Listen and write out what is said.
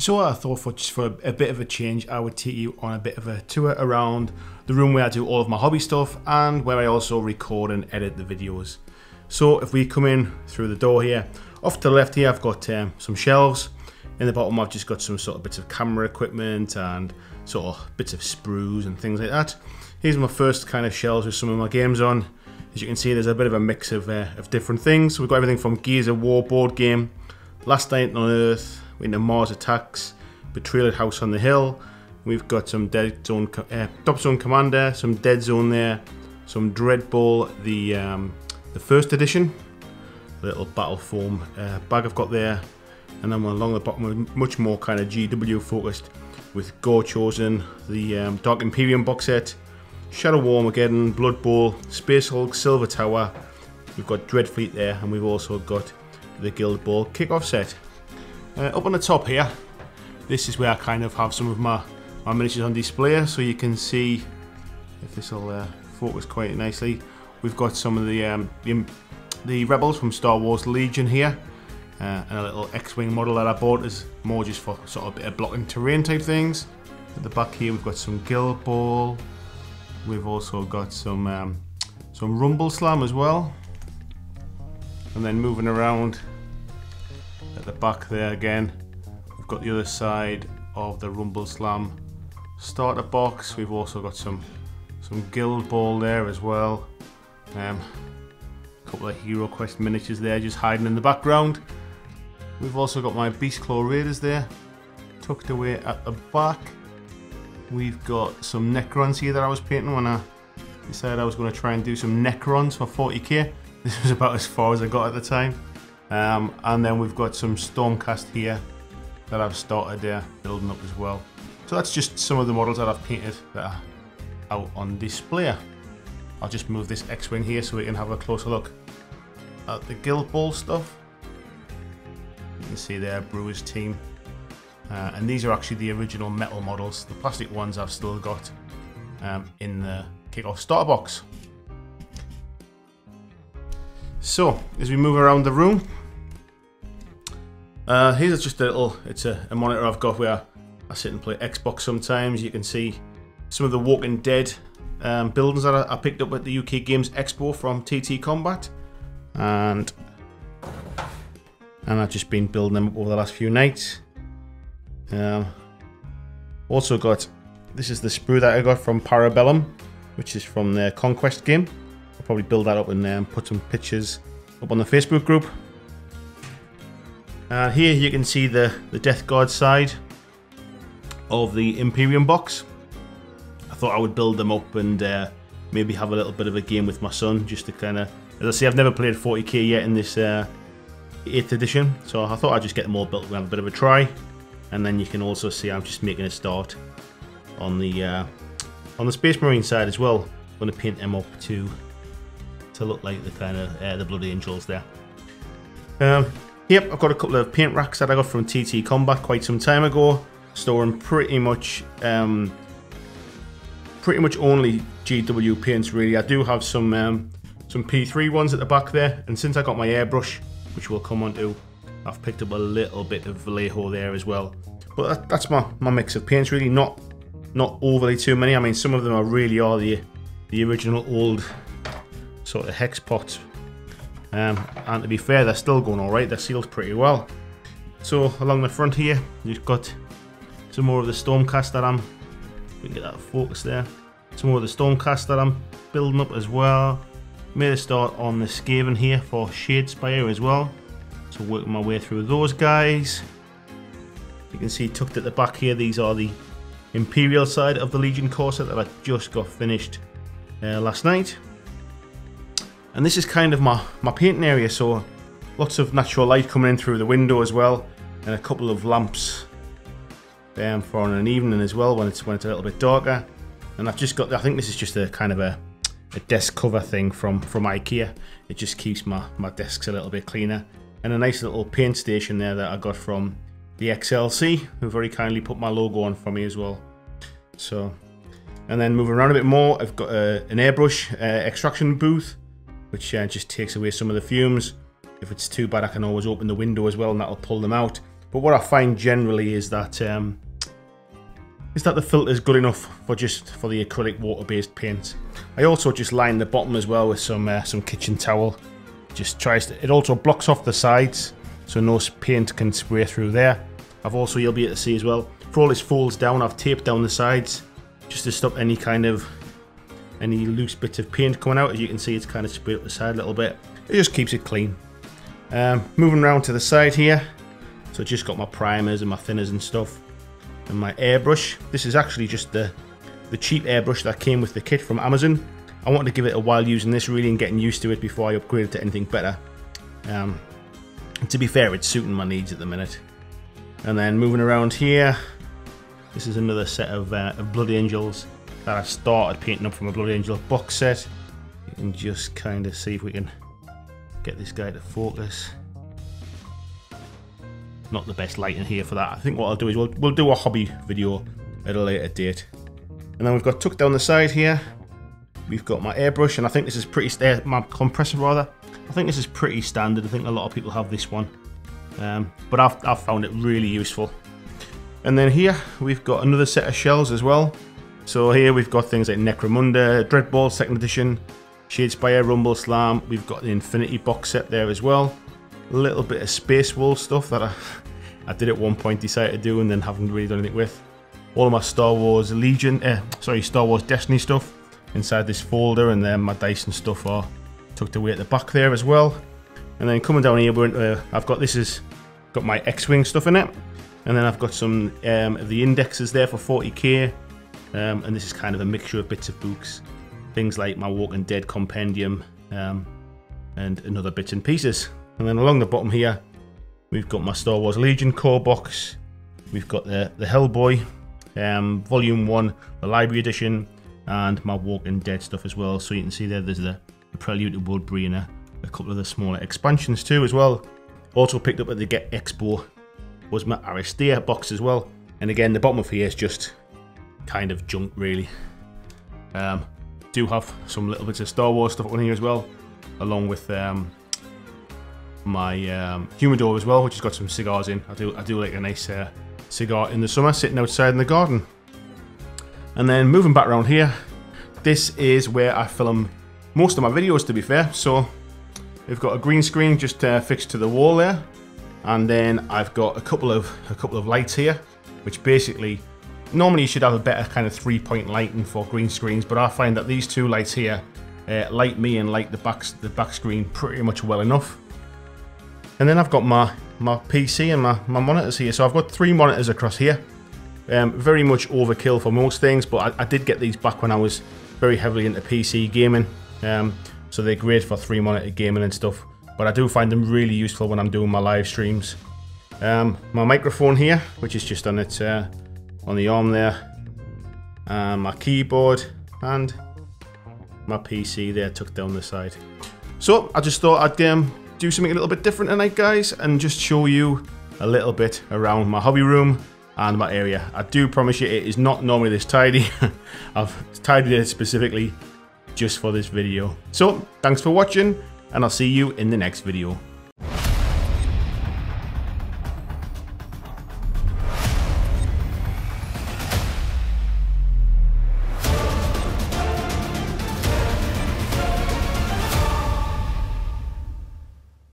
So I thought for a bit of a change, I would take you on a bit of a tour around the room where I do all of my hobby stuff and where I also record and edit the videos. So if we come in through the door here, off to the left here I've got some shelves. In the bottom I've just got some sort of bits of camera equipment and sort of bits of sprues and things like that. Here's my first kind of shelves with some of my games on. As you can see, there's a bit of a mix of different things. So we've got everything from Gears of War board game, Last Night on Earth, we're into Mars Attacks, Betrayal at House on the Hill. We've got some Dead Zone, Top Zone Commander, some Dead Zone there, some Dread Ball, the first edition, a little battle foam bag I've got there, and then along the bottom, much more kind of GW focused with Gore Chosen, the Dark Imperium box set, Shadow War Armageddon, Blood Bowl, Space Hulk, Silver Tower. We've got Dreadfleet there, and we've also got the Guild Ball kickoff set. Up on the top here, this is where I kind of have some of my miniatures on display, so you can see if this will focus quite nicely. We've got some of the rebels from Star Wars Legion here, and a little X-Wing model that I bought is more just for sort of a bit of blocking terrain type things. At the back here we've got some Guild Ball. We've also got some Rumble Slam as well. And then moving around at the back there again, we've got the other side of the Rumble Slam starter box. We've also got some Guild Ball there as well. A couple of Hero Quest miniatures there just hiding in the background. We've also got my Beast Claw Raiders there tucked away at the back. We've got some Necrons here that I was painting when I decided I was going to try and do some Necrons for 40k. This was about as far as I got at the time. And then we've got some Stormcast here that I've started building up as well. So that's just some of the models that I've painted that are out on display. I'll just move this X-Wing here so we can have a closer look at the Guild Ball stuff. You can see there, Brewer's team. And these are actually the original metal models. The plastic ones I've still got in the kickoff starter box. So as we move around the room, here's just a little, it's a monitor I've got where I sit and play Xbox sometimes. You can see some of the Walking Dead buildings that I picked up at the UK Games Expo from TT Combat, and I've just been building them up over the last few nights. Also got, this is the sprue that I got from Parabellum, which is from their Conquest game. I'll probably build that up and put some pictures up on the Facebook group. Here you can see the Death Guard side of the Imperium box. I thought I would build them up and maybe have a little bit of a game with my son, just to kind of, as I say, I've never played 40k yet in this 8th edition, so I thought I'd just get them all built and have a bit of a try. And then you can also see I'm just making a start on the Space Marine side as well. I'm going to paint them up to look like the kind of the Blood Angels there. Yep, I've got a couple of paint racks that I got from TT Combat quite some time ago, storing pretty much only GW paints really. I do have some P3 ones at the back there, and since I got my airbrush, which we'll come on to, I've picked up a little bit of Vallejo there as well. But that's my mix of paints really, not overly too many. I mean, some of them really are the original old sort of hex pots. And to be fair, they're still going alright, they're sealed pretty well. So along the front here, you've got some more of the Stormcast that we can get that focus there. Some more of the Stormcast that I'm building up as well. Made a start on the Skaven here for Shadespire as well. So working my way through those guys. You can see tucked at the back here, these are the Imperial side of the Legion core set that I just got finished last night. And this is kind of my painting area, so lots of natural light coming in through the window as well, and a couple of lamps for an evening as well when it's a little bit darker. And I've just got, I think this is just a kind of a desk cover thing from IKEA. It just keeps my desks a little bit cleaner. And a nice little paint station there that I got from the XLC, who very kindly put my logo on for me as well. So, and then moving around a bit more, I've got an airbrush extraction booth, which just takes away some of the fumes. If it's too bad, I can always open the window as well, and that'll pull them out. But what I find generally is that the filter is good enough for the acrylic water-based paints. I also just line the bottom as well with some kitchen towel. It also blocks off the sides, so no paint can spray through there. You'll be able to see as well, for all this folds down, I've taped down the sides just to stop any loose bits of paint coming out. As you can see, it's kind of sprayed up the side a little bit. It just keeps it clean. Moving around to the side here, so just got my primers and my thinners and stuff, and my airbrush. This is actually just the cheap airbrush that came with the kit from Amazon. I wanted to give it a while using this really and getting used to it before I upgraded to anything better. And to be fair, it's suiting my needs at the minute. And then moving around here, this is another set of Blood Angels that I started painting up from a Blood Angel box set. You can just kind of see if we can get this guy to focus. Not the best lighting here for that. I think what I'll do is we'll do a hobby video at a later date. And then we've got tucked down the side here, we've got my airbrush, and I think this is my compressor rather. I think this is pretty standard. I think a lot of people have this one, but I've found it really useful. And then here we've got another set of shells as well. So here we've got things like Necromunda, Dreadball 2nd edition, Shadespire, Rumble Slam. We've got the Infinity box set there as well. A little bit of Space Wolf stuff that I did at one point decide to do and then haven't really done anything with. All of my Star Wars Destiny stuff inside this folder, and then my dice and stuff are tucked away at the back there as well. And then coming down here, I've got my X-Wing stuff in it, and then I've got some of the indexes there for 40k, and this is kind of a mixture of bits of books, things like my Walking Dead compendium, and other bits and pieces. And then along the bottom here, we've got my Star Wars Legion core box. We've got the Hellboy, Volume 1, the Library Edition, and my Walking Dead stuff as well. So you can see there's the Prelude to Woodbury and a couple of the smaller expansions too as well. Also picked up at the Get Expo was my Aristea box as well. And again, the bottom of here is just kind of junk really. Do have some little bits of Star Wars stuff on here as well, along with my humidor as well, which has got some cigars in. I do like a nice cigar in the summer sitting outside in the garden. And then moving back around here, this is where I film most of my videos, to be fair. So we've got a green screen just fixed to the wall there, and then I've got a couple of lights here, which basically normally you should have a better kind of 3-point lighting for green screens, but I find that these two lights here light me and light the back screen pretty much well enough. And then I've got my PC and my monitors here. So I've got 3 monitors across here. Very much overkill for most things, but I did get these back when I was very heavily into PC gaming. So they're great for 3-monitor gaming and stuff, but I do find them really useful when I'm doing my live streams. My microphone here, which is just on its on the arm there, my keyboard, and my PC there tucked down the side. So I just thought I'd do something a little bit different tonight, guys, and just show you a little bit around my hobby room and my area. I do promise you it is not normally this tidy. I've tidied it specifically just for this video. So thanks for watching, and I'll see you in the next video.